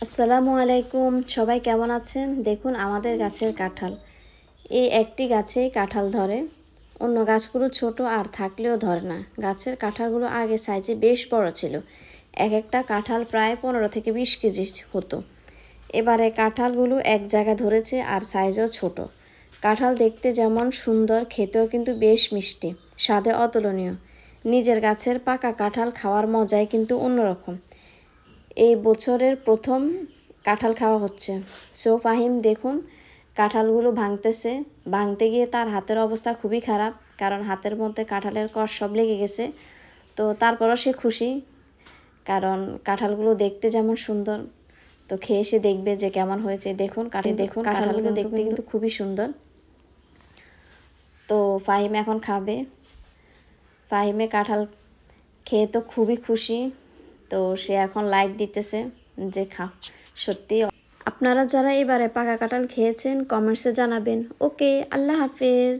আসসালামু আলাইকুম, সবাই কেমন আছেন? দেখুন আমাদের গাছের কাঁঠাল। এই একটি গাছেই কাঁঠাল ধরে, অন্য গাছগুলো ছোট আর থাকলেও ধরে না। গাছের কাঁঠালগুলো আগে সাইজে বেশ বড় ছিল, এক একটা কাঁঠাল প্রায় 15 থেকে 20 কেজি হতো। এবারে কাঁঠালগুলো এক জায়গায় ধরেছে আর সাইজও ছোট। কাঁঠাল দেখতে যেমন সুন্দর, খেতেও কিন্তু বেশ মিষ্টি, স্বাদে অতুলনীয়। নিজের গাছের পাকা কাঁঠাল খাওয়ার মজাই কিন্তু অন্যরকম। এই বছরের প্রথম কাঁঠাল খাওয়া হচ্ছে। ফাহিম দেখুন কাঁঠালগুলো ভাঙতে গিয়ে তার হাতের অবস্থা খুবই খারাপ, কারণ হাতের মধ্যে কাঁঠালের কষ সব লেগে গেছে। তো তারপরও সে খুশি, কারণ কাঁঠালগুলো দেখতে যেমন সুন্দর, তো খেয়ে সে দেখবে যে কেমন হয়েছে। দেখুন কাঁঠালগুলো দেখতে কিন্তু খুবই সুন্দর। তো ফাহিম এখন খাবে। ফাহিমে কাঁঠাল খেয়ে তো খুবই খুশি, তো সে এখন লাইক দিতেছে যে সত্যি। আপনারা যারা এবারে পাকা কাঁঠাল খেয়েছেন কমেন্টসে জানাবেন। ওকে, আল্লাহ হাফেজ।